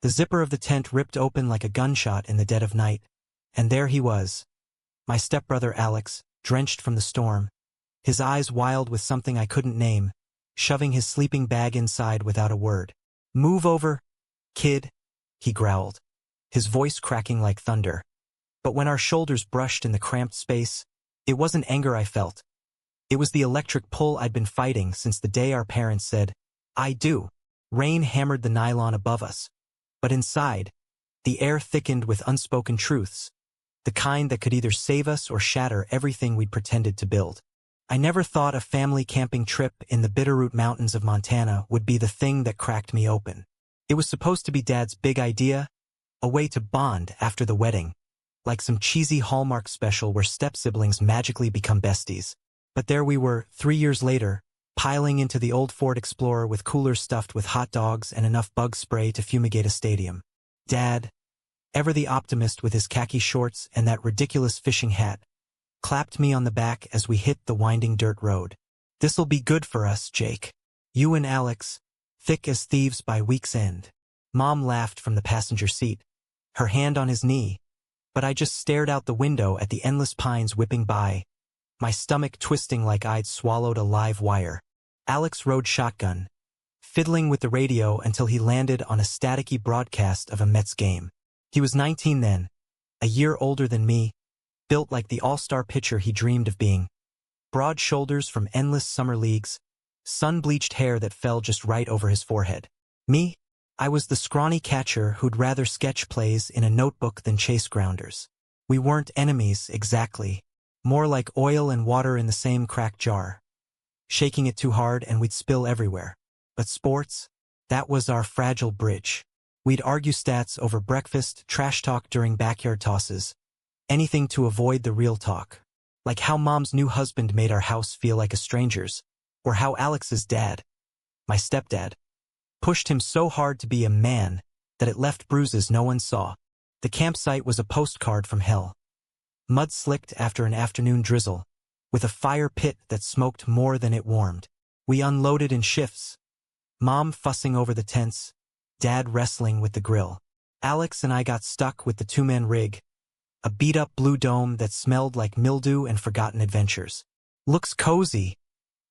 The zipper of the tent ripped open like a gunshot in the dead of night, and there he was, my stepbrother Alex, drenched from the storm, his eyes wild with something I couldn't name, shoving his sleeping bag inside without a word. "Move over, kid," he growled, his voice cracking like thunder. But when our shoulders brushed in the cramped space, it wasn't anger I felt. It was the electric pull I'd been fighting since the day our parents said, "I do." Rain hammered the nylon above us, but inside, the air thickened with unspoken truths, the kind that could either save us or shatter everything we'd pretended to build. I never thought a family camping trip in the Bitterroot Mountains of Montana would be the thing that cracked me open. It was supposed to be Dad's big idea, a way to bond after the wedding, like some cheesy Hallmark special where step-siblings magically become besties. But there we were, 3 years later, piling into the old Ford Explorer with coolers stuffed with hot dogs and enough bug spray to fumigate a stadium. Dad, ever the optimist with his khaki shorts and that ridiculous fishing hat, clapped me on the back as we hit the winding dirt road. "This'll be good for us, Jake. You and Alex, thick as thieves by week's end." Mom laughed from the passenger seat, her hand on his knee, but I just stared out the window at the endless pines whipping by, my stomach twisting like I'd swallowed a live wire. Alex rode shotgun, fiddling with the radio until he landed on a staticky broadcast of a Mets game. He was 19 then, a year older than me, built like the all-star pitcher he dreamed of being. Broad shoulders from endless summer leagues, sun-bleached hair that fell just right over his forehead. Me? I was the scrawny catcher who'd rather sketch plays in a notebook than chase grounders. We weren't enemies, exactly. More like oil and water in the same cracked jar. Shaking it too hard and we'd spill everywhere. But sports? That was our fragile bridge. We'd argue stats over breakfast, trash talk during backyard tosses. Anything to avoid the real talk. Like how Mom's new husband made our house feel like a stranger's, or how Alex's dad, my stepdad, pushed him so hard to be a man that it left bruises no one saw. The campsite was a postcard from hell. Mud slicked after an afternoon drizzle, with a fire pit that smoked more than it warmed. We unloaded in shifts, Mom fussing over the tents, Dad wrestling with the grill. Alex and I got stuck with the two-man rig, a beat-up blue dome that smelled like mildew and forgotten adventures. "Looks cozy,"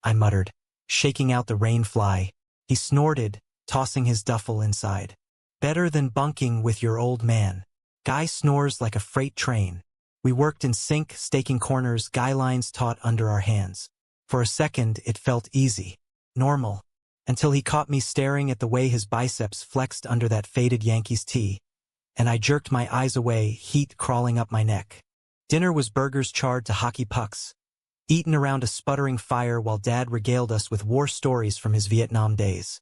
I muttered, shaking out the rain fly. He snorted, tossing his duffel inside. "Better than bunking with your old man." Guy snores like a freight train. We worked in sync, staking corners, guy lines taut under our hands. For a second, it felt easy, normal, until he caught me staring at the way his biceps flexed under that faded Yankees tee, and I jerked my eyes away, heat crawling up my neck. Dinner was burgers charred to hockey pucks, eaten around a sputtering fire while Dad regaled us with war stories from his Vietnam days.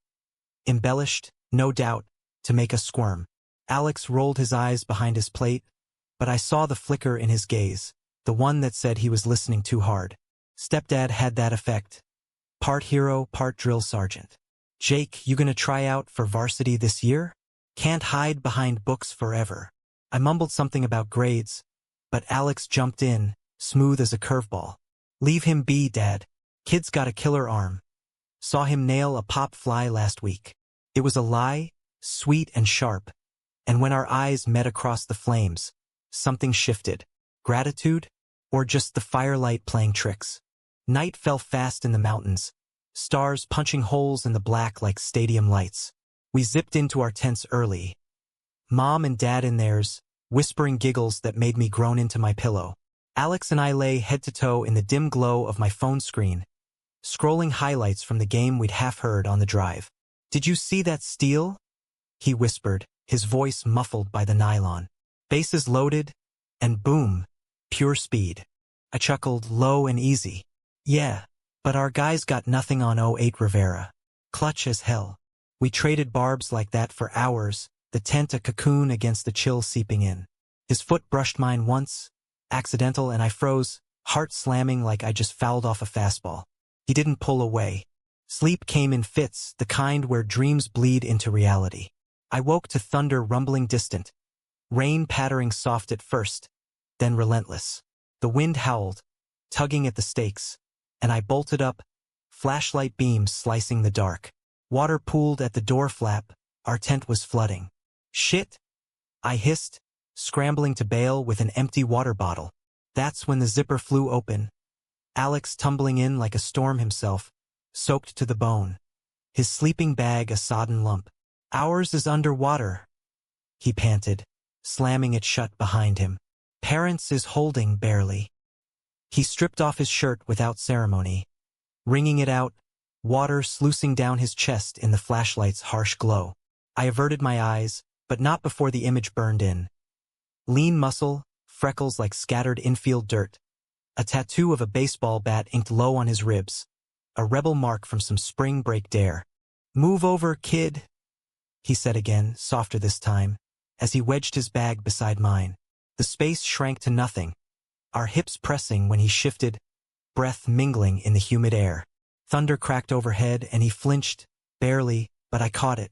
Embellished, no doubt, to make us squirm. Alex rolled his eyes behind his plate, but I saw the flicker in his gaze, the one that said he was listening too hard. Stepdad had that effect. Part hero, part drill sergeant. "Jake, you gonna try out for varsity this year? Can't hide behind books forever." I mumbled something about grades, but Alex jumped in, smooth as a curveball. "Leave him be, Dad. Kid's got a killer arm. Saw him nail a pop fly last week." It was a lie, sweet and sharp, and when our eyes met across the flames, something shifted. Gratitude? Or just the firelight playing tricks? Night fell fast in the mountains, stars punching holes in the black like stadium lights. We zipped into our tents early. Mom and Dad in theirs, whispering giggles that made me groan into my pillow. Alex and I lay head to toe in the dim glow of my phone screen, scrolling highlights from the game we'd half heard on the drive. "Did you see that steal?" he whispered, his voice muffled by the nylon. "Bases loaded, and boom, pure speed." I chuckled, low and easy. "Yeah, but our guys got nothing on '08 Rivera. Clutch as hell. We traded barbs like that for hours, the tent a cocoon against the chill seeping in." His foot brushed mine once, accidental, and I froze, heart slamming like I just fouled off a fastball. He didn't pull away. Sleep came in fits, the kind where dreams bleed into reality. I woke to thunder rumbling distant, rain pattering soft at first, then relentless. The wind howled, tugging at the stakes, and I bolted up, flashlight beams slicing the dark. Water pooled at the door flap, our tent was flooding. Shit, I hissed, scrambling to bail with an empty water bottle. That's when the zipper flew open, Alex tumbling in like a storm himself, soaked to the bone. His sleeping bag a sodden lump. Ours is underwater, he panted, slamming it shut behind him. Parents is holding barely. He stripped off his shirt without ceremony, wringing it out, water sluicing down his chest in the flashlight's harsh glow. I averted my eyes, but not before the image burned in. Lean muscle, freckles like scattered infield dirt, a tattoo of a baseball bat inked low on his ribs, a rebel mark from some spring break dare. "Move over, kid," he said again, softer this time, as he wedged his bag beside mine. The space shrank to nothing, our hips pressing when he shifted, breath mingling in the humid air. Thunder cracked overhead and he flinched, barely, but I caught it.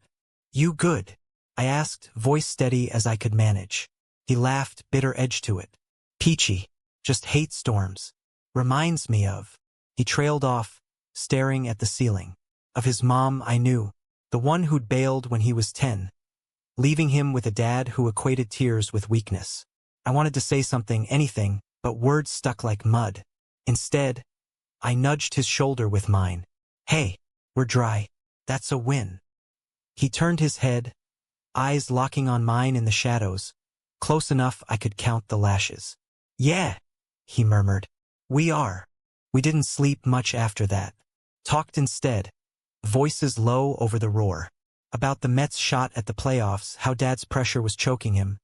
"You good?" I asked, voice steady as I could manage. He laughed, bitter edge to it. "Peachy. Just hate storms. Reminds me of." He trailed off, staring at the ceiling. Of his mom I knew, the one who'd bailed when he was 10, leaving him with a dad who equated tears with weakness. I wanted to say something, anything, but words stuck like mud. Instead, I nudged his shoulder with mine. "Hey, we're dry. That's a win." He turned his head, eyes locking on mine in the shadows, close enough I could count the lashes. "Yeah," he murmured. "We are." We didn't sleep much after that. Talked instead, voices low over the roar. About the Mets' shot at the playoffs, how Dad's pressure was choking him,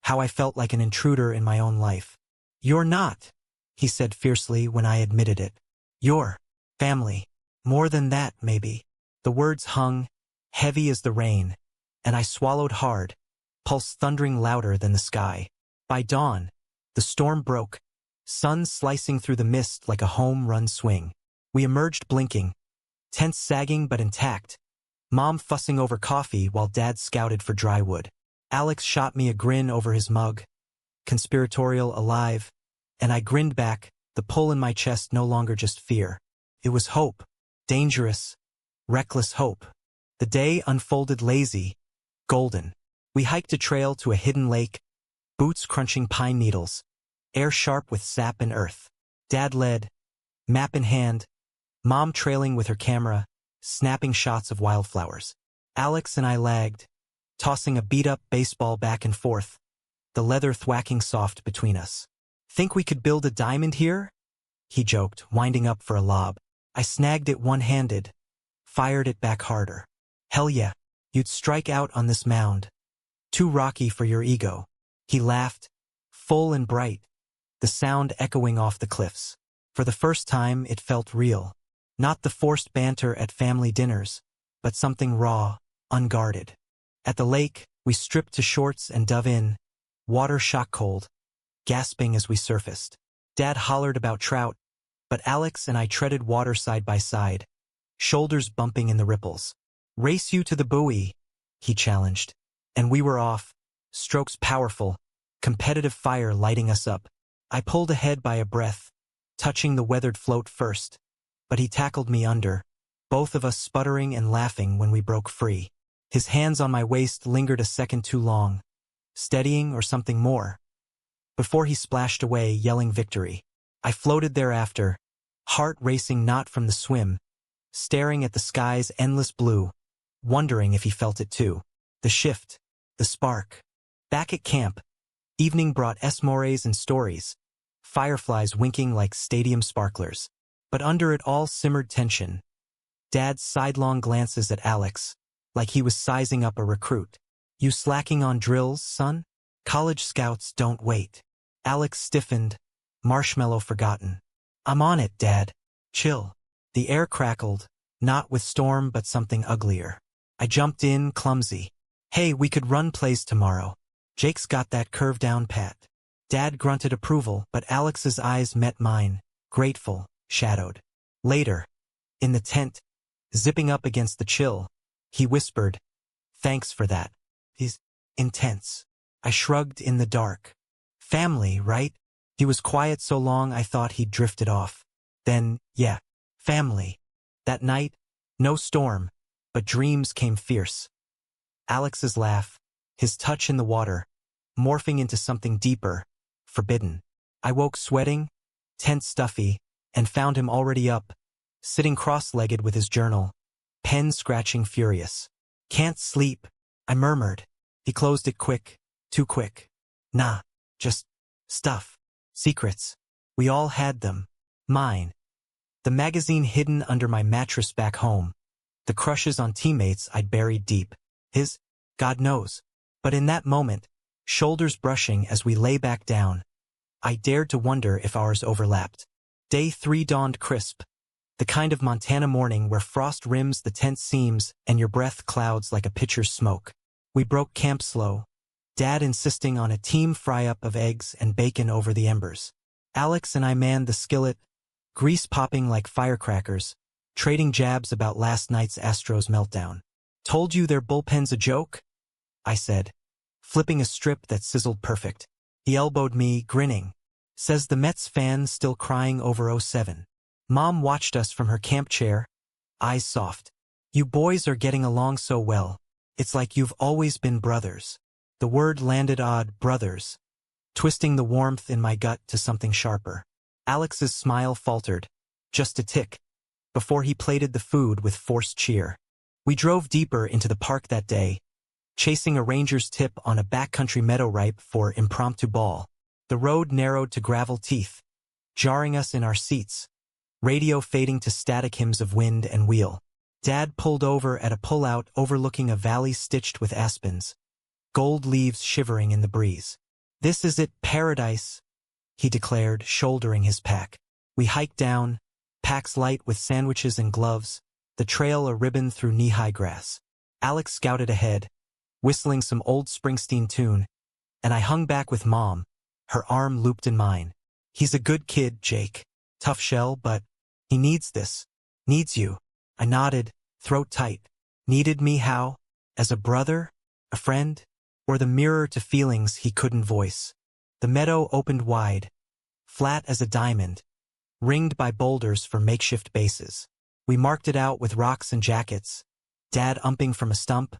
how I felt like an intruder in my own life. "You're not," he said fiercely when I admitted it. "You're family. More than that, maybe." The words hung, heavy as the rain, and I swallowed hard, pulse thundering louder than the sky. By dawn, the storm broke, sun slicing through the mist like a home-run swing. We emerged blinking, tents sagging but intact, Mom fussing over coffee while Dad scouted for dry wood. Alex shot me a grin over his mug, conspiratorial alive, and I grinned back, the pull in my chest no longer just fear. It was hope, dangerous, reckless hope. The day unfolded lazy, golden. We hiked a trail to a hidden lake, boots crunching pine needles, air sharp with sap and earth. Dad led, map in hand, Mom trailing with her camera, snapping shots of wildflowers. Alex and I lagged, tossing a beat-up baseball back and forth, the leather thwacking soft between us. "Think we could build a diamond here?" he joked, winding up for a lob. I snagged it one-handed, fired it back harder. "Hell yeah, you'd strike out on this mound. Too rocky for your ego." He laughed, full and bright, the sound echoing off the cliffs. For the first time, it felt real. Not the forced banter at family dinners, but something raw, unguarded. At the lake, we stripped to shorts and dove in, water shock cold, gasping as we surfaced. Dad hollered about trout, but Alex and I treaded water side by side, shoulders bumping in the ripples. "Race you to the buoy," he challenged. And we were off, strokes powerful, competitive fire lighting us up. I pulled ahead by a breath, touching the weathered float first, but he tackled me under, both of us sputtering and laughing when we broke free. His hands on my waist lingered a second too long, steadying or something more, before he splashed away, yelling victory. I floated thereafter, heart racing not from the swim, staring at the sky's endless blue, wondering if he felt it too. The shift, the spark. Back at camp, evening brought esmores and stories, fireflies winking like stadium sparklers. But under it all simmered tension. Dad's sidelong glances at Alex, like he was sizing up a recruit. "You slacking on drills, son? College scouts don't wait." Alex stiffened, marshmallow forgotten. "I'm on it, Dad. Chill." The air crackled, not with storm but something uglier. I jumped in, clumsy. "Hey, we could run plays tomorrow. Jake's got that curve down pat." Dad grunted approval, but Alex's eyes met mine, grateful, shadowed. Later, in the tent, zipping up against the chill, he whispered, "Thanks for that. He's intense." I shrugged in the dark. "Family, right?" He was quiet so long I thought he'd drifted off. Then, yeah, family. That night, no storm, but dreams came fierce. Alex's laugh, his touch in the water, morphing into something deeper, forbidden. I woke sweating, tense stuffy, and found him already up, sitting cross-legged with his journal, pen scratching furious. "Can't sleep," I murmured. He closed it quick, too quick. "Nah, just stuff. Secrets. We all had them. Mine. The magazine hidden under my mattress back home. The crushes on teammates I'd buried deep. His, God knows. But in that moment, shoulders brushing as we lay back down, I dared to wonder if ours overlapped. Day 3 dawned crisp. The kind of Montana morning where frost rims the tent seams and your breath clouds like a pitcher's smoke. We broke camp slow, Dad insisting on a team fry-up of eggs and bacon over the embers. Alex and I manned the skillet, grease popping like firecrackers, trading jabs about last night's Astros meltdown. "Told you their bullpen's a joke?" I said, flipping a strip that sizzled perfect. He elbowed me, grinning. "Says the Mets fan still crying over '07. Mom watched us from her camp chair, eyes soft. "You boys are getting along so well. It's like you've always been brothers." The word landed odd, brothers, twisting the warmth in my gut to something sharper. Alex's smile faltered, just a tick, before he plated the food with forced cheer. We drove deeper into the park that day, chasing a ranger's tip on a backcountry meadow ripe for impromptu ball. The road narrowed to gravel teeth, jarring us in our seats, radio fading to static hymns of wind and wheel. Dad pulled over at a pullout overlooking a valley stitched with aspens, gold leaves shivering in the breeze. "This is it, paradise," he declared, shouldering his pack. We hiked down, packs light with sandwiches and gloves, the trail a ribbon through knee-high grass. Alex scouted ahead, whistling some old Springsteen tune, and I hung back with Mom, her arm looped in mine. "He's a good kid, Jake. Tough shell, but he needs this. Needs you." I nodded, throat tight. Needed me how? As a brother? A friend? Or the mirror to feelings he couldn't voice? The meadow opened wide, flat as a diamond, ringed by boulders for makeshift bases. We marked it out with rocks and jackets, Dad umping from a stump,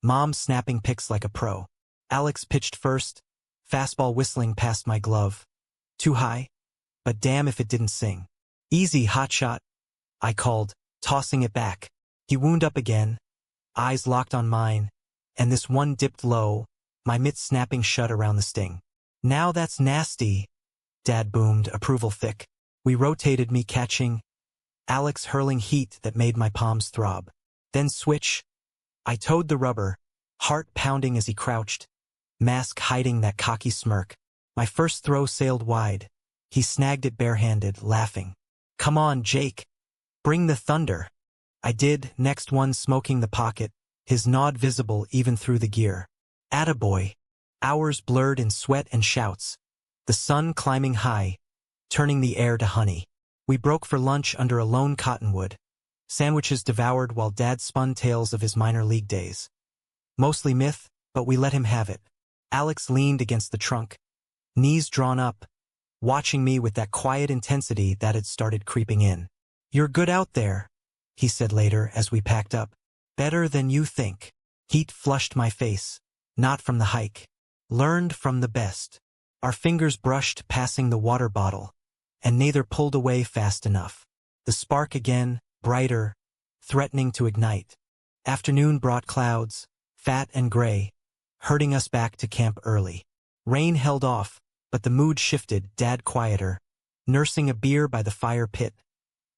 Mom snapping pics like a pro. Alex pitched first, fastball whistling past my glove. Too high? But damn if it didn't sing. "Easy, hotshot," I called, tossing it back. He wound up again, eyes locked on mine, and this one dipped low, my mitts snapping shut around the sting. "Now that's nasty," Dad boomed, approval thick. We rotated, me catching, Alex hurling heat that made my palms throb. Then switch. I towed the rubber, heart pounding as he crouched, mask hiding that cocky smirk. My first throw sailed wide. He snagged it barehanded, laughing. "Come on, Jake. Bring the thunder." I did, next one smoking the pocket, his nod visible even through the gear. Attaboy. Hours blurred in sweat and shouts, the sun climbing high, turning the air to honey. We broke for lunch under a lone cottonwood, sandwiches devoured while Dad spun tales of his minor league days. Mostly myth, but we let him have it. Alex leaned against the trunk, knees drawn up, watching me with that quiet intensity that had started creeping in. "You're good out there," he said later as we packed up. "Better than you think." Heat flushed my face, not from the hike. Learned from the best. Our fingers brushed passing the water bottle, and neither pulled away fast enough. The spark again, brighter, threatening to ignite. Afternoon brought clouds, fat and gray, herding us back to camp early. Rain held off, but the mood shifted, Dad quieter, nursing a beer by the fire pit,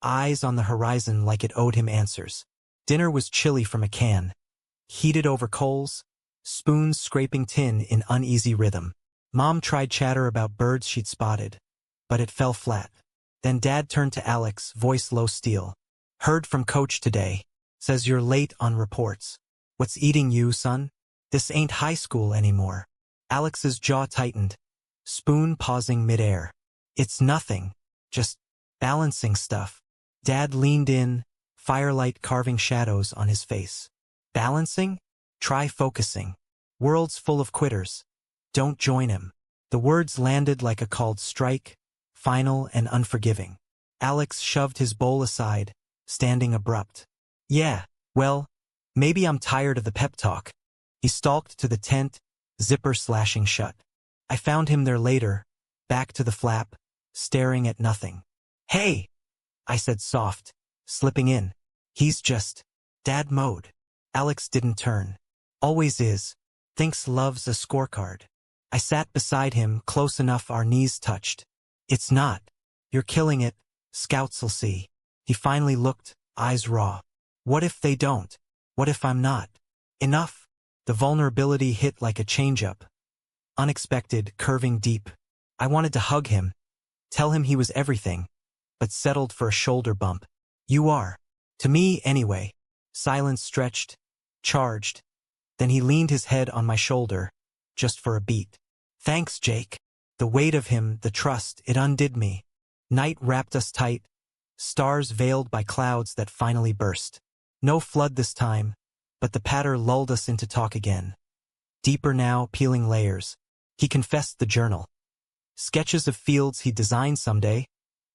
eyes on the horizon like it owed him answers. Dinner was chilly from a can, heated over coals, spoons scraping tin in uneasy rhythm. Mom tried chatter about birds she'd spotted, but it fell flat. Then Dad turned to Alex, voice low steel. "Heard from Coach today. Says you're late on reports. What's eating you, son? This ain't high school anymore." Alex's jaw tightened, spoon pausing midair. "It's nothing. Just balancing stuff." Dad leaned in, firelight carving shadows on his face. "Balancing? Try focusing. World's full of quitters. Don't join him." The words landed like a called strike, final and unforgiving. Alex shoved his bowl aside, standing abrupt. "Yeah, well, maybe I'm tired of the pep talk. He stalked to the tent, zipper slashing shut. I found him there later, back to the flap, staring at nothing. "Hey," I said soft, slipping in. "He's just dad mode." Alex didn't turn. Always is. Thinks love's a scorecard. I sat beside him, close enough our knees touched. "It's not. You're killing it. Scouts'll see." He finally looked, eyes raw. "What if they don't? What if I'm not enough?" The vulnerability hit like a change-up. Unexpected, curving deep. I wanted to hug him, tell him he was everything, but settled for a shoulder bump. "You are. To me, anyway." Silence stretched, charged. Then he leaned his head on my shoulder, just for a beat. "Thanks, Jake." The weight of him, the trust, it undid me. Night wrapped us tight, stars veiled by clouds that finally burst. No flood this time, but the patter lulled us into talk again. Deeper now, peeling layers. He confessed the journal. Sketches of fields he'd design someday,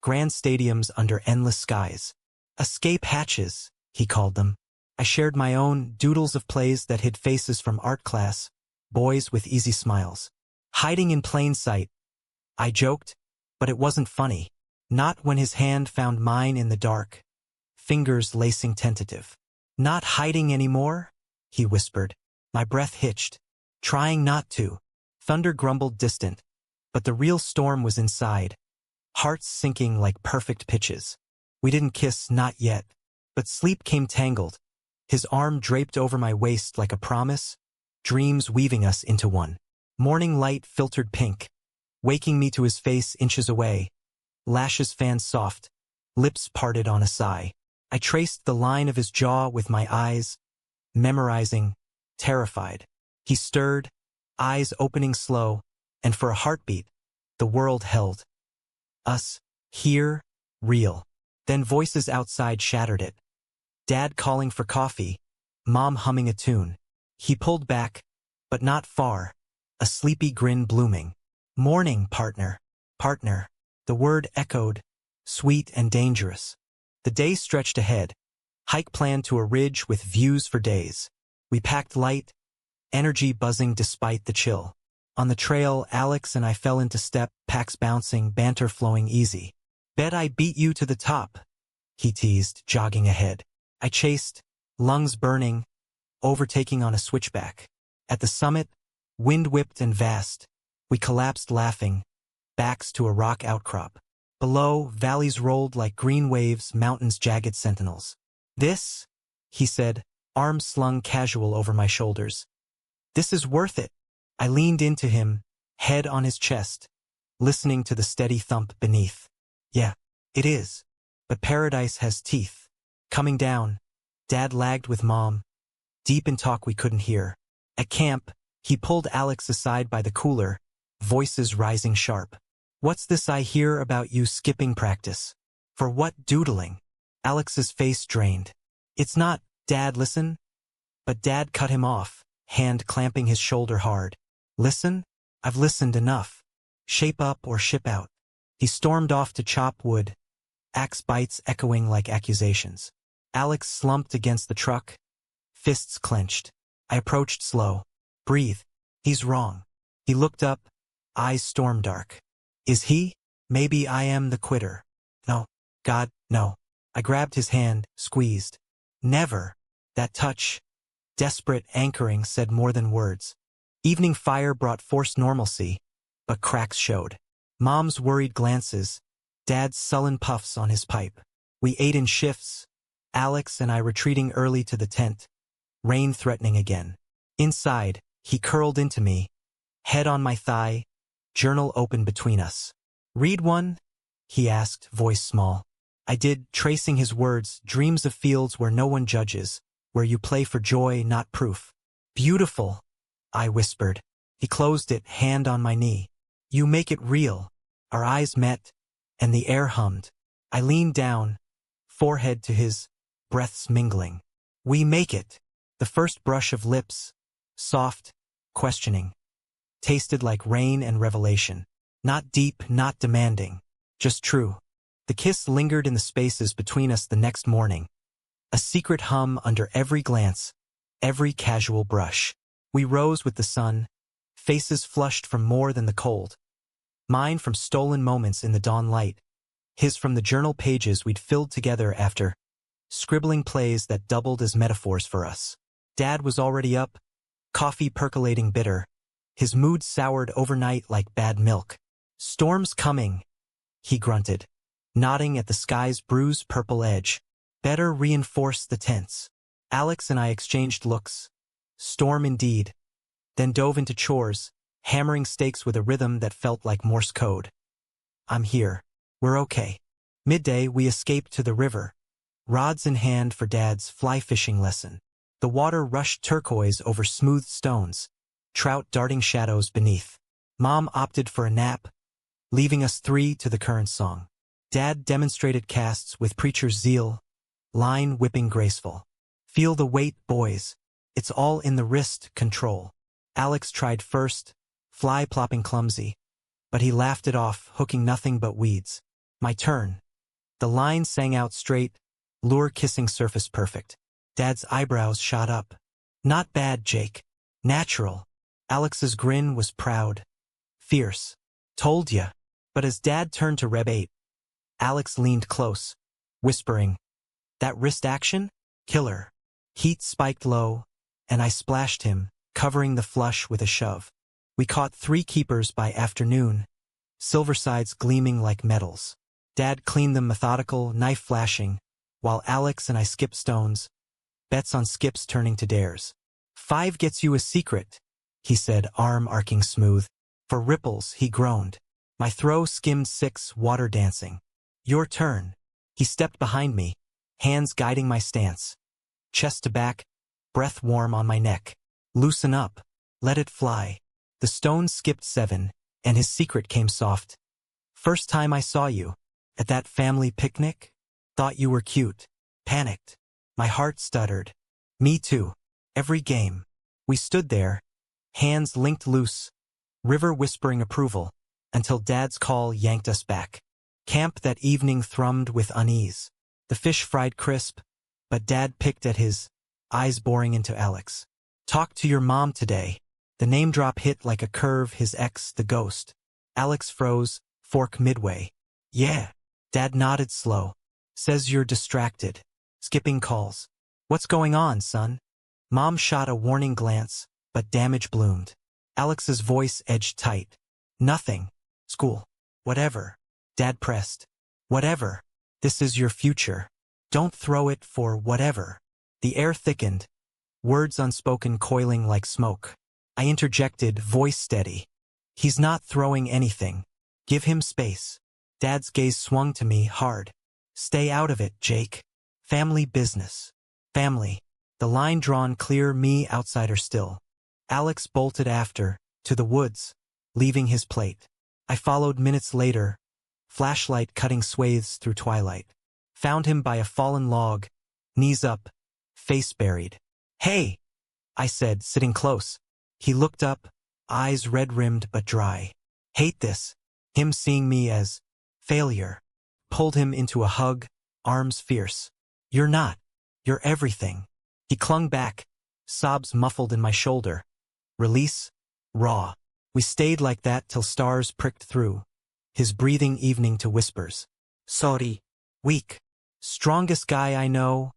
grand stadiums under endless skies. Escape hatches, he called them. I shared my own doodles of plays that hid faces from art class, boys with easy smiles. Hiding in plain sight, I joked, but it wasn't funny. Not when his hand found mine in the dark, fingers lacing tentative. "Not hiding anymore?" he whispered. My breath hitched, trying not to. Thunder grumbled distant, but the real storm was inside, hearts sinking like perfect pitches. We didn't kiss, not yet, but sleep came tangled. His arm draped over my waist like a promise, dreams weaving us into one. Morning light filtered pink, waking me to his face inches away, lashes fanned soft, lips parted on a sigh. I traced the line of his jaw with my eyes, memorizing, terrified. He stirred, eyes opening slow, and for a heartbeat, the world held. Us, here, real. Then voices outside shattered it. Dad calling for coffee, Mom humming a tune. He pulled back, but not far, a sleepy grin blooming. "Morning, partner, partner." The word echoed, sweet and dangerous. The day stretched ahead, hike planned to a ridge with views for days. We packed light, energy buzzing despite the chill. On the trail, Alex and I fell into step, packs bouncing, banter flowing easy. "Bet I beat you to the top," he teased, jogging ahead. I chased, lungs burning, overtaking on a switchback. At the summit, wind whipped and vast, we collapsed laughing, backs to a rock outcrop. Below, valleys rolled like green waves, mountains jagged sentinels. "This," he said, arms slung casual over my shoulders. "This is worth it." I leaned into him, head on his chest, listening to the steady thump beneath. "Yeah, it is. But paradise has teeth." Coming down, Dad lagged with Mom, deep in talk we couldn't hear. At camp, he pulled Alex aside by the cooler, voices rising sharp. "What's this I hear about you skipping practice? For what doodling?" Alex's face drained. "It's not, Dad, listen." But Dad cut him off, hand clamping his shoulder hard. "Listen? I've listened enough. Shape up or ship out." He stormed off to chop wood, axe bites echoing like accusations. Alex slumped against the truck, fists clenched. I approached slow. "Breathe. He's wrong." He looked up, eyes storm dark. "Is he? Maybe I am the quitter." "No. God, no." I grabbed his hand, squeezed. "Never." That touch, desperate, anchoring, said more than words. Evening fire brought forced normalcy, but cracks showed. Mom's worried glances, Dad's sullen puffs on his pipe. We ate in shifts, Alex and I retreating early to the tent, rain threatening again. Inside, he curled into me, head on my thigh, journal open between us. "Read one?" he asked, voice small. I did, tracing his words, dreams of fields where no one judges, where you play for joy, not proof. "Beautiful," I whispered. He closed it, hand on my knee. "You make it real." Our eyes met, and the air hummed. I leaned down, forehead to his, breaths mingling. "We make it." The first brush of lips, soft, questioning, tasted like rain and revelation. Not deep, not demanding, just true. The kiss lingered in the spaces between us the next morning, a secret hum under every glance, every casual brush. We rose with the sun, faces flushed from more than the cold. Mine from stolen moments in the dawn light, his from the journal pages we'd filled together after scribbling plays that doubled as metaphors for us. Dad was already up, coffee percolating bitter, his mood soured overnight like bad milk. "Storm's coming," he grunted, nodding at the sky's bruised purple edge. "Better reinforce the tents." Alex and I exchanged looks. Storm indeed. Then dove into chores, hammering stakes with a rhythm that felt like Morse code. "I'm here. We're okay." Midday, we escaped to the river, rods in hand for Dad's fly fishing lesson. The water rushed turquoise over smooth stones, trout darting shadows beneath. Mom opted for a nap, leaving us three to the current song. Dad demonstrated casts with preacher's zeal, line whipping graceful. "Feel the weight, boys. It's all in the wrist control." Alex tried first, fly plopping clumsy, but he laughed it off, hooking nothing but weeds. My turn. The line sang out straight, lure kissing surface perfect. Dad's eyebrows shot up. "Not bad, Jake. Natural." Alex's grin was proud, fierce. "Told ya." But as Dad turned to Reb 8, Alex leaned close, whispering, "That wrist action? Killer." Heat spiked low, and I splashed him, covering the flush with a shove. We caught 3 keepers by afternoon, silver sides gleaming like metals. Dad cleaned them methodical, knife flashing, while Alex and I skipped stones, bets on skips turning to dares. "5 gets you a secret," he said, arm arcing smooth. "For ripples," he groaned. My throw skimmed 6, water dancing. "Your turn." He stepped behind me, hands guiding my stance. Chest to back, breath warm on my neck. "Loosen up. Let it fly." The stone skipped 7, and his secret came soft. "First time I saw you, at that family picnic, thought you were cute." Panicked. My heart stuttered. "Me too." Every game. We stood there, hands linked loose, river whispering approval, until Dad's call yanked us back. Camp that evening thrummed with unease. The fish fried crisp, but Dad picked at his, eyes boring into Alex. "Talk to your mom today." The name drop hit like a curve, his ex, the ghost. Alex froze, fork midway. "Yeah." Dad nodded slow. "Says you're distracted. Skipping calls." "What's going on, son?" Mom shot a warning glance, but damage bloomed. Alex's voice edged tight. "Nothing. School. Whatever." Dad pressed. "Whatever. This is your future. Don't throw it for whatever." The air thickened, words unspoken coiling like smoke. I interjected, voice steady. "He's not throwing anything. Give him space." Dad's gaze swung to me hard. "Stay out of it, Jake. Family business." Family. The line drawn clear, me outsider still. Alex bolted after, to the woods, leaving his plate. I followed minutes later, flashlight cutting swathes through twilight. Found him by a fallen log, knees up, face buried. "Hey," I said, sitting close. He looked up, eyes red-rimmed but dry. "Hate this." Him seeing me as failure. Pulled him into a hug, arms fierce. "You're not. You're everything." He clung back, sobs muffled in my shoulder. Release, raw. We stayed like that till stars pricked through, his breathing evening to whispers. "Sorry. Weak. Strongest guy I know,"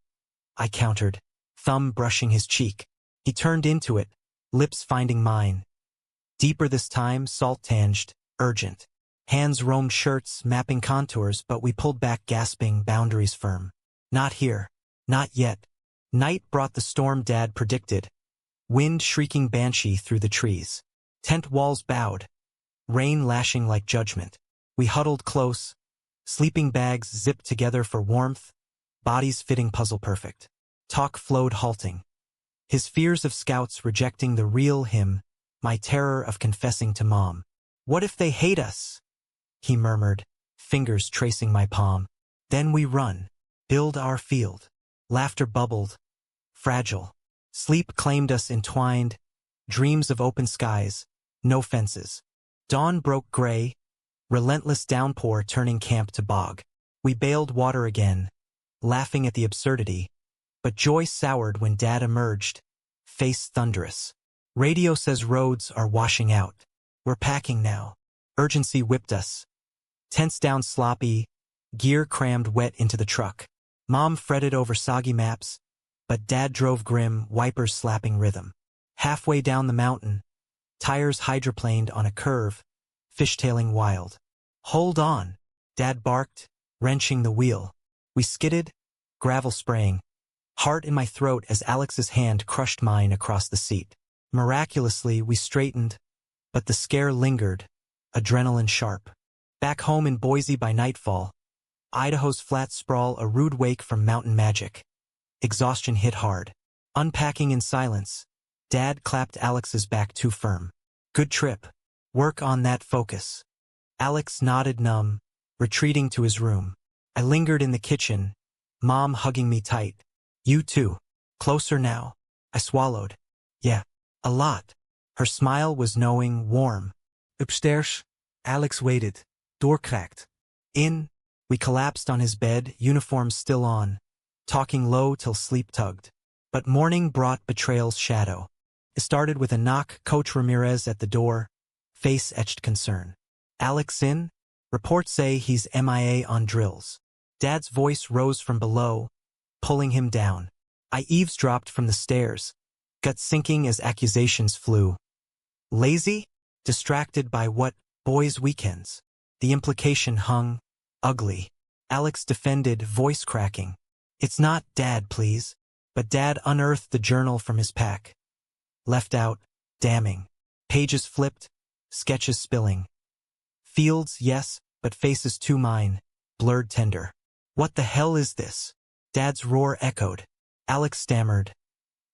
I countered, thumb brushing his cheek. He turned into it, lips finding mine. Deeper this time, salt-tanged, urgent. Hands roamed shirts, mapping contours, but we pulled back gasping, boundaries firm. "Not here. Not yet." Night brought the storm Dad predicted. Wind shrieking banshee through the trees. Tent walls bowed. Rain lashing like judgment. We huddled close, sleeping bags zipped together for warmth, bodies fitting puzzle perfect. Talk flowed halting. His fears of scouts rejecting the real him, my terror of confessing to Mom. "What if they hate us?" he murmured, fingers tracing my palm. "Then we run. Build our field." Laughter bubbled, fragile. Sleep claimed us entwined, dreams of open skies, no fences. Dawn broke gray, relentless downpour turning camp to bog. We bailed water again, laughing at the absurdity, but joy soured when Dad emerged, face thunderous. Radio says roads are washing out. We're packing now. Urgency whipped us. Tents down sloppy, gear crammed wet into the truck. Mom fretted over soggy maps, but Dad drove grim, wipers slapping rhythm. Halfway down the mountain, tires hydroplaned on a curve, fishtailing wild. Hold on, Dad barked, wrenching the wheel. We skidded, gravel spraying, heart in my throat as Alex's hand crushed mine across the seat. Miraculously, we straightened, but the scare lingered, adrenaline sharp. Back home in Boise by nightfall, Idaho's flats sprawl a rude wake from mountain magic. Exhaustion hit hard. Unpacking in silence, Dad clapped Alex's back too firm. Good trip. Work on that focus. Alex nodded numb, retreating to his room. I lingered in the kitchen, Mom hugging me tight. You too. Closer now. I swallowed. Yeah, a lot. Her smile was knowing, warm. Upstairs, Alex waited. Door cracked. In, we collapsed on his bed, uniforms still on, talking low till sleep tugged. But morning brought betrayal's shadow. It started with a knock, Coach Ramirez at the door, face etched concern. Alex in? Reports say he's MIA on drills. Dad's voice rose from below, pulling him down. I eavesdropped from the stairs, gut sinking as accusations flew. Lazy? Distracted by what? Boys' weekends. The implication hung, ugly. Alex defended, voice cracking. It's not Dad, please. But Dad unearthed the journal from his pack. Left out, damning. Pages flipped, sketches spilling. Fields, yes, but faces too mine, blurred tender. What the hell is this? Dad's roar echoed. Alex stammered.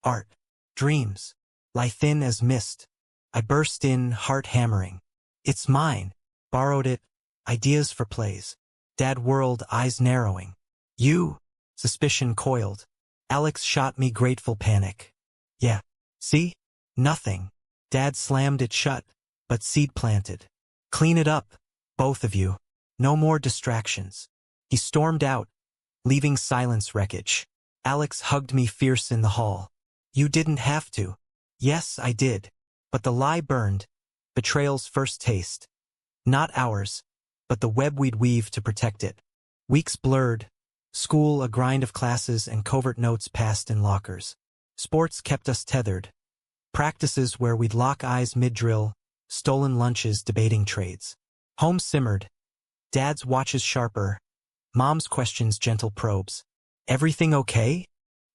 Art. Dreams. Lie thin as mist. I burst in, heart hammering. It's mine. Borrowed it. Ideas for plays. Dad whirled, eyes narrowing. You? Suspicion coiled. Alex shot me grateful panic. Yeah. See? Nothing. Dad slammed it shut, but seed planted. Clean it up, both of you. No more distractions. He stormed out, leaving silence wreckage. Alex hugged me fierce in the hall. You didn't have to. Yes, I did. But the lie burned. Betrayal's first taste. Not ours, but the web we'd weave to protect it. Weeks blurred. School a grind of classes and covert notes passed in lockers. Sports kept us tethered. Practices where we'd lock eyes mid-drill, stolen lunches debating trades. Home simmered. Dad's watches sharper. Mom's questions gentle probes. Everything okay?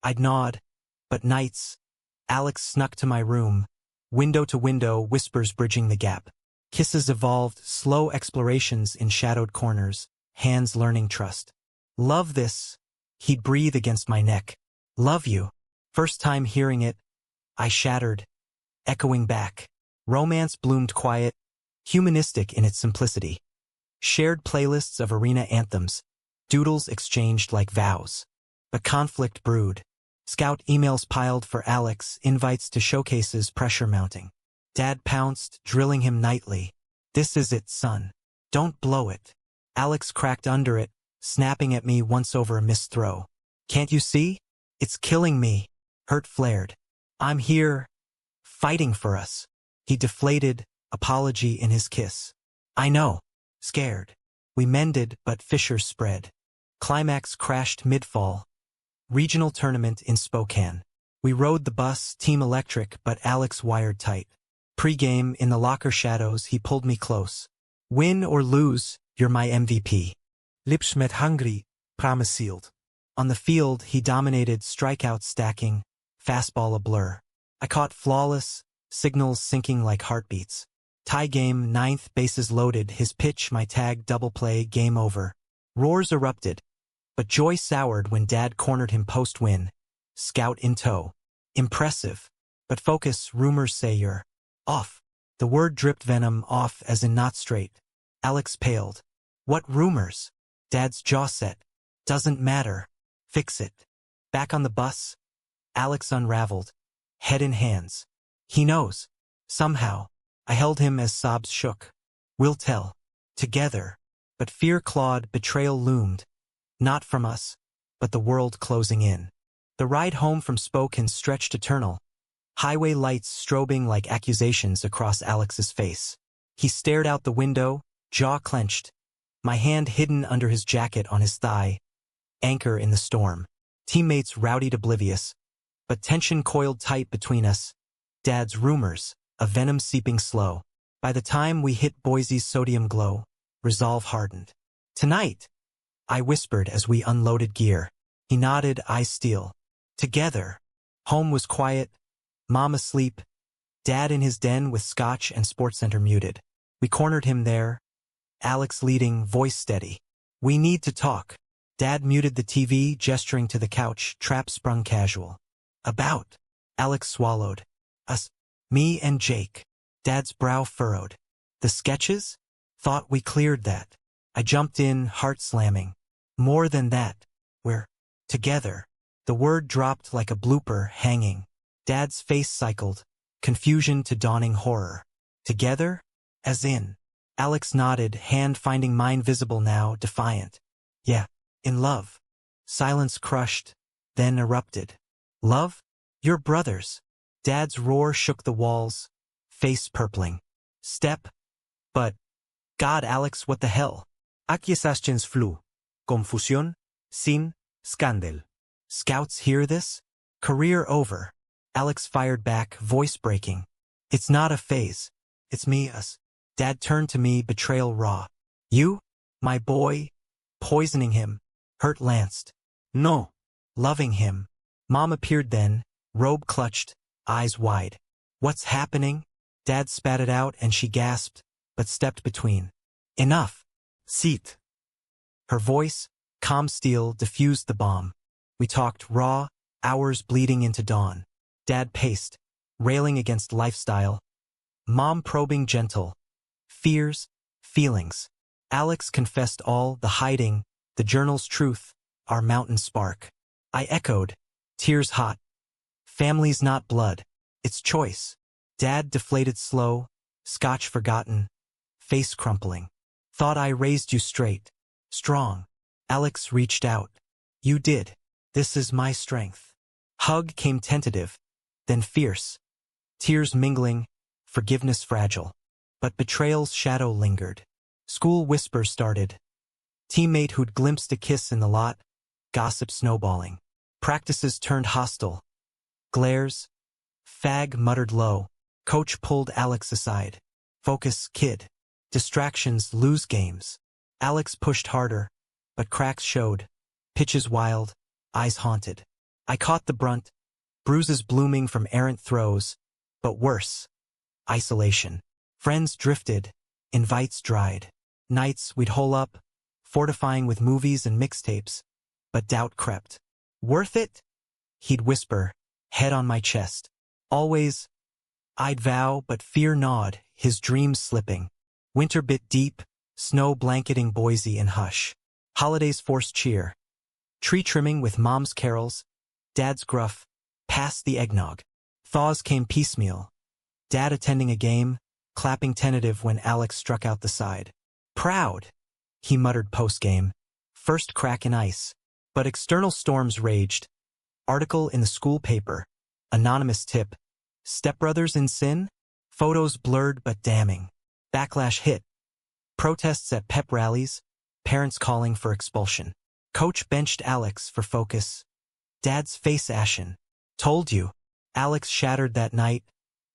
I'd nod. But nights. Alex snuck to my room. Window to window, whispers bridging the gap. Kisses evolved, slow explorations in shadowed corners, hands learning trust. Love this. He'd breathe against my neck. Love you. First time hearing it, I shattered, echoing back. Romance bloomed quiet, humanistic in its simplicity. Shared playlists of arena anthems, doodles exchanged like vows. But conflict brewed. Scout emails piled for Alex, invites to showcases pressure mounting. Dad pounced, drilling him nightly. This is it, son. Don't blow it. Alex cracked under it, snapping at me once over a missed throw. Can't you see? It's killing me. Hurt flared. I'm here, fighting for us. He deflated, apology in his kiss. I know. Scared. We mended, but fissures spread. Climax crashed mid-fall. Regional tournament in Spokane. We rode the bus, team electric, but Alex wired tight. Pre-game, in the locker shadows, he pulled me close. Win or lose, you're my MVP. Lips met hungry, promise sealed. On the field, he dominated, strikeouts stacking, fastball a blur. I caught flawless, signals syncing like heartbeats. Tie game, ninth, bases loaded, his pitch, my tag, double play, game over. Roars erupted, but joy soured when Dad cornered him post-win. Scout in tow. Impressive. But focus, rumors say you're off. The word dripped venom, off as in not straight. Alex paled. What rumors? Dad's jaw set. Doesn't matter. Fix it. Back on the bus, Alex unraveled, head in hands. He knows. Somehow. I held him as sobs shook. We'll tell. Together. But fear clawed, betrayal loomed. Not from us, but the world closing in. The ride home from Spokane stretched eternal. highway lights strobing like accusations across Alex's face. He stared out the window, jaw clenched, my hand hidden under his jacket on his thigh, anchor in the storm. Teammates rowdied oblivious, but tension coiled tight between us. Dad's rumors, a venom seeping slow. By the time we hit Boise's sodium glow, resolve hardened. Tonight, I whispered as we unloaded gear. He nodded, eyes steel. Together. Home was quiet, Mom asleep, Dad in his den with scotch and SportsCenter muted. We cornered him there, Alex leading, voice steady. We need to talk. Dad muted the TV, gesturing to the couch, trap sprung casual. About. Alex swallowed. Us. Me and Jake. Dad's brow furrowed. The sketches? Thought we cleared that. I jumped in, heart slamming. More than that. We're together. The word dropped like a blooper, hanging. Dad's face cycled, confusion to dawning horror. Together? As in. Alex nodded, hand finding mine visible now, defiant. Yeah, in love. Silence crushed, then erupted. Love? You're brothers. Dad's roar shook the walls, face purpling. Step? But, God, Alex, what the hell? Accusations flew. Confusión, sin, scandal. Scouts hear this? Career over. Alex fired back, voice breaking. It's not a phase. It's me, us. Dad turned to me, betrayal raw. You? My boy? Poisoning him. Hurt lanced. No. Loving him. Mom appeared then, robe clutched, eyes wide. What's happening? Dad spat it out and she gasped, but stepped between. Enough. Seat. Her voice, calm steel, diffused the bomb. We talked raw, hours bleeding into dawn. Dad paced, railing against lifestyle. Mom probing gentle. Fears, feelings. Alex confessed all, the hiding, the journal's truth, our mountain spark. I echoed, tears hot. Family's not blood, it's choice. Dad deflated slow, scotch forgotten, face crumpling. Thought I raised you straight, strong. Alex reached out. You did. This is my strength. Hug came tentative, then fierce. Tears mingling, forgiveness fragile. But betrayal's shadow lingered. School whispers started. Teammate who'd glimpsed a kiss in the lot, gossip snowballing. Practices turned hostile. Glares. Fag muttered low. Coach pulled Alex aside. Focus, kid. Distractions lose games. Alex pushed harder, but cracks showed. Pitches wild, eyes haunted. I caught the brunt, bruises blooming from errant throws, but worse. Isolation. Friends drifted, invites dried. Nights we'd hole up, fortifying with movies and mixtapes, but doubt crept. Worth it? He'd whisper, head on my chest. Always. I'd vow, but fear gnawed, his dreams slipping. Winter bit deep, snow blanketing Boise in hush. Holidays forced cheer. Tree trimming with mom's carols, dad's gruff, past the eggnog. Thaws came piecemeal. Dad attending a game, clapping tentative when Alex struck out the side. Proud, he muttered post-game. First crack in ice. But external storms raged. Article in the school paper. Anonymous tip. Stepbrothers in sin? Photos blurred but damning. Backlash hit. Protests at pep rallies. Parents calling for expulsion. Coach benched Alex for focus. Dad's face ashen. Told you. Alex shattered that night,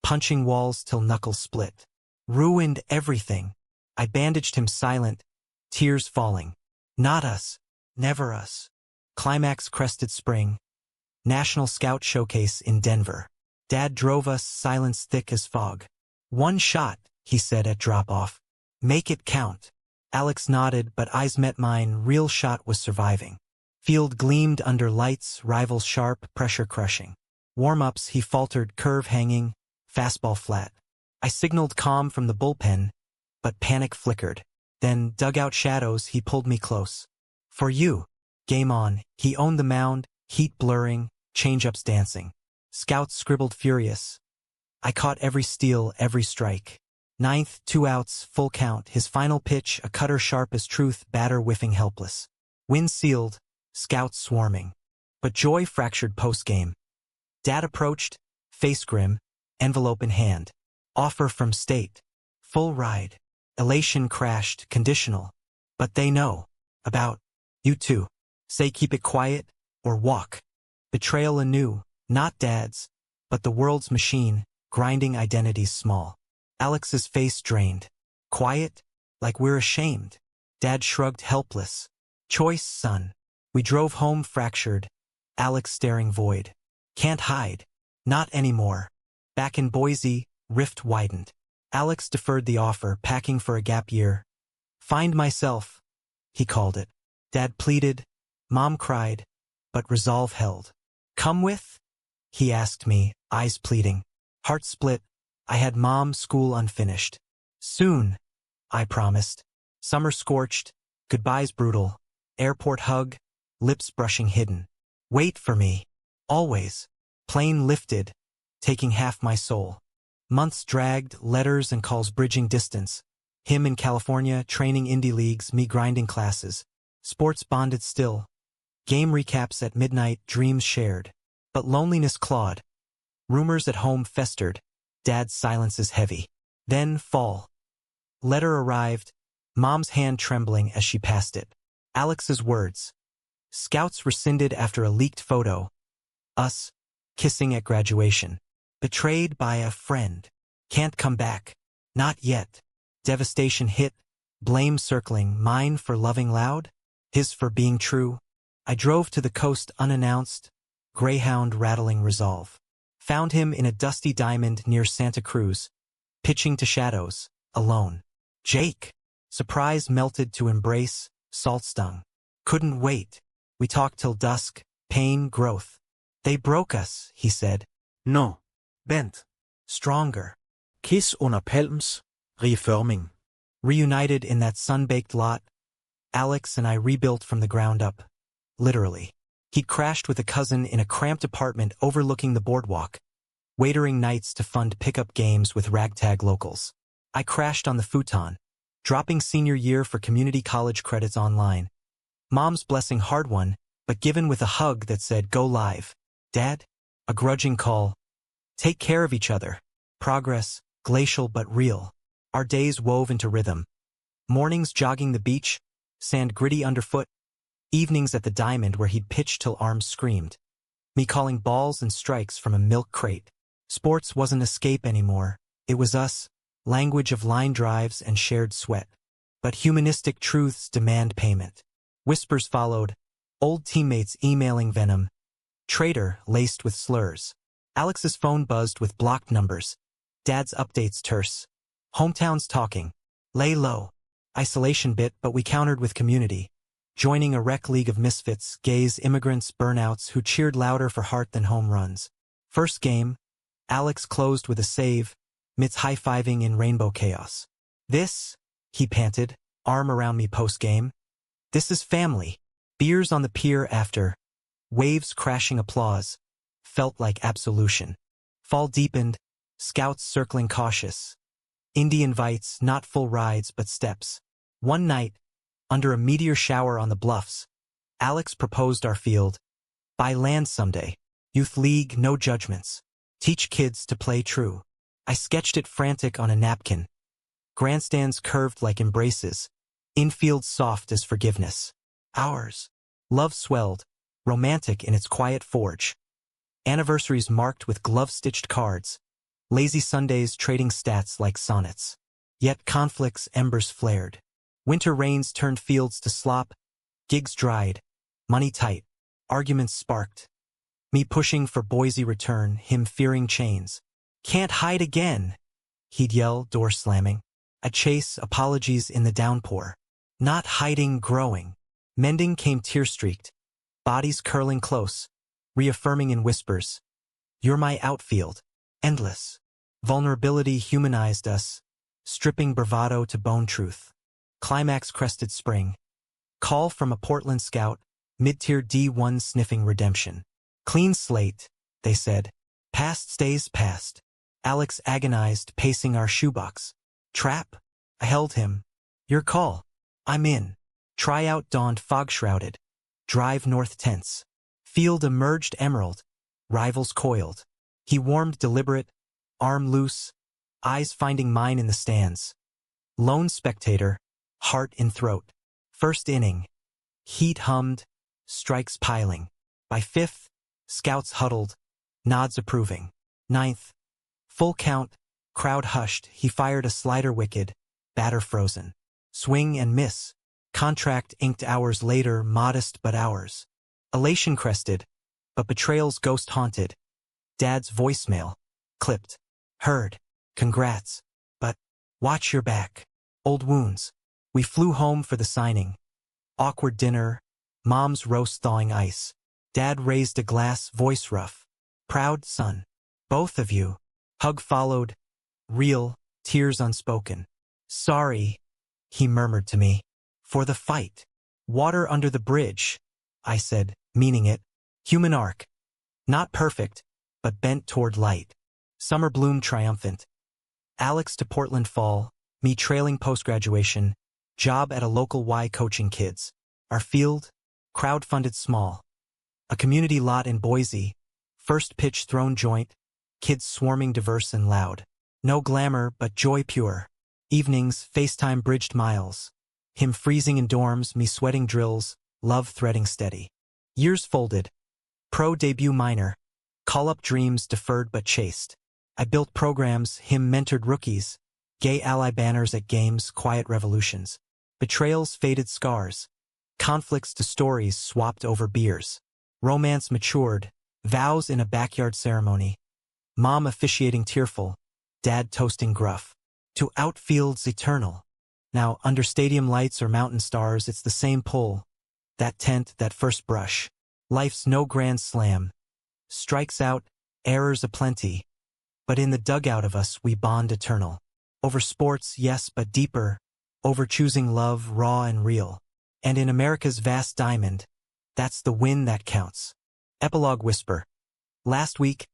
punching walls till knuckles split. Ruined everything. I bandaged him silent, tears falling. Not us. Never us. Climax crested spring. National Scout Showcase in Denver. Dad drove us, silence thick as fog. One shot, he said at drop-off. Make it count. Alex nodded, but eyes met mine, real shot was surviving. Field gleamed under lights, rivals sharp, pressure crushing. Warm-ups, he faltered, curve hanging, fastball flat. I signaled calm from the bullpen, but panic flickered. Then, dugout shadows, he pulled me close. For you. Game on, he owned the mound, heat blurring, change-ups dancing. Scouts scribbled furious. I caught every steal, every strike. Ninth, 2 outs, full count, his final pitch, a cutter sharp as truth, batter whiffing helpless. Win sealed, scouts swarming. But joy fractured post-game. Dad approached, face grim, envelope in hand. Offer from state. Full ride. Elation crashed, conditional. But they know. About. You too. Say keep it quiet, or walk. Betrayal anew, not dad's, but the world's machine, grinding identities small. Alex's face drained. Quiet? Like we're ashamed. Dad shrugged helpless. Choice, son. We drove home fractured. Alex staring void. Can't hide. Not anymore. Back in Boise, rift widened. Alex deferred the offer, packing for a gap year. Find myself, he called it. Dad pleaded. Mom cried. But resolve held. Come with? He asked me, eyes pleading. Heart split. I had Mom's school unfinished. Soon, I promised. Summer scorched. Goodbyes brutal. Airport hug. Lips brushing hidden. Wait for me. Always. Plane lifted. Taking half my soul. Months dragged, letters and calls bridging distance. Him in California, training indie leagues, me grinding classes. Sports bonded still. Game recaps at midnight, dreams shared. But loneliness clawed. Rumors at home festered. Dad's silence is heavy. Then fall. Letter arrived. Mom's hand trembling as she passed it. Alex's words. Scouts rescinded after a leaked photo. Us. Kissing at graduation. Betrayed by a friend. Can't come back. Not yet. Devastation hit. Blame circling. Mine for loving loud. His for being true. I drove to the coast unannounced. Greyhound rattling resolve. Found him in a dusty diamond near Santa Cruz. Pitching to shadows. Alone. Jake. Surprise melted to embrace. Salt stung. Couldn't wait. We talked till dusk. Pain, growth. They broke us, he said. No. Bent. Stronger. Kiss under palms. Reforming. Reunited in that sun-baked lot. Alex and I rebuilt from the ground up. Literally. He'd crashed with a cousin in a cramped apartment overlooking the boardwalk. Waitering nights to fund pickup games with ragtag locals. I crashed on the futon. Dropping senior year for community college credits online. Mom's blessing hard won, but given with a hug that said go live. Dad? A grudging call. Take care of each other. Progress, glacial but real. Our days wove into rhythm. Mornings jogging the beach, sand gritty underfoot. Evenings at the diamond where he'd pitch till arms screamed. Me calling balls and strikes from a milk crate. Sports wasn't escape anymore. It was us, language of line drives and shared sweat. But humanistic truths demand payment. Whispers followed. Old teammates emailing venom. Traitor laced with slurs. Alex's phone buzzed with blocked numbers. Dad's updates terse. Hometowns talking. Lay low. Isolation bit, but we countered with community. Joining a rec league of misfits, gays, immigrants, burnouts who cheered louder for heart than home runs. First game. Alex closed with a save, midst high-fiving in rainbow chaos. This, he panted, arm around me post-game. This is family. Beers on the pier after. Waves crashing applause. Felt like absolution. Fall deepened. Scouts circling cautious. Indie invites, not full rides but steps. One night, under a meteor shower on the bluffs, Alex proposed our field. Buy land someday. Youth league, no judgments. Teach kids to play true. I sketched it frantic on a napkin. Grandstands curved like embraces. Infield soft as forgiveness. Ours. Love swelled. Romantic in its quiet forge. Anniversaries marked with glove-stitched cards. Lazy Sundays trading stats like sonnets. Yet conflicts' embers flared. Winter rains turned fields to slop. Gigs dried. Money tight. Arguments sparked. Me pushing for Boise return, him fearing chains. Can't hide again, he'd yell, door slamming. A chase, apologies in the downpour. Not hiding, growing. Mending came tear-streaked. Bodies curling close. Reaffirming in whispers. You're my outfield. Endless. Vulnerability humanized us. Stripping bravado to bone truth. Climax crested spring. Call from a Portland scout. Mid-tier D1 sniffing redemption. Clean slate, they said. Past stays past. Alex agonized, pacing our shoebox. Trap? I held him. Your call. I'm in. Tryout dawned fog-shrouded. Drive north tense. Field emerged emerald. Rivals coiled. He warmed deliberate, arm loose, eyes finding mine in the stands. Lone spectator, heart in throat. First inning. Heat hummed, strikes piling. By fifth, scouts huddled, nods approving. Ninth, full count, crowd hushed, he fired a slider wicked, batter frozen. Swing and miss. Contract inked hours later, modest but ours. Elation crested, but betrayal's ghost haunted. Dad's voicemail. Clipped. Heard. Congrats. But, watch your back. Old wounds. We flew home for the signing. Awkward dinner. Mom's roast thawing ice. Dad raised a glass, voice rough. Proud, son. Both of you. Hug followed. Real, tears unspoken. Sorry, he murmured to me. For the fight. Water under the bridge, I said, meaning it. Human arc. Not perfect, but bent toward light. Summer bloom triumphant. Alex to Portland fall, me trailing post-graduation, job at a local Y coaching kids. Our field, crowd-funded small. A community lot in Boise, first pitch thrown joint, kids swarming diverse and loud. No glamour, but joy pure. Evenings, FaceTime bridged miles. Him freezing in dorms, me sweating drills, love threading steady. Years folded. Pro debut minor. Call-up dreams deferred but chased. I built programs, him mentored rookies. Gay ally banners at games, quiet revolutions. Betrayals, faded scars. Conflicts to stories swapped over beers. Romance matured. Vows in a backyard ceremony. Mom officiating tearful. Dad toasting gruff. To outfields eternal. Now, under stadium lights or mountain stars, it's the same pull. That tent, that first brush. Life's no grand slam. Strikes out, errors aplenty. But in the dugout of us, we bond eternal. Over sports, yes, but deeper. Over choosing love, raw and real. And in America's vast diamond, that's the win that counts. Epilogue whisper. Last week,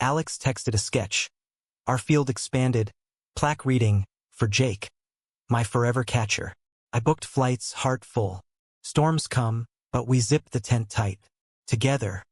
Alex texted a sketch. Our field expanded. Plaque reading, for Jake. My forever catcher. I booked flights, heart full. Storms come, but we zip the tent tight. Together.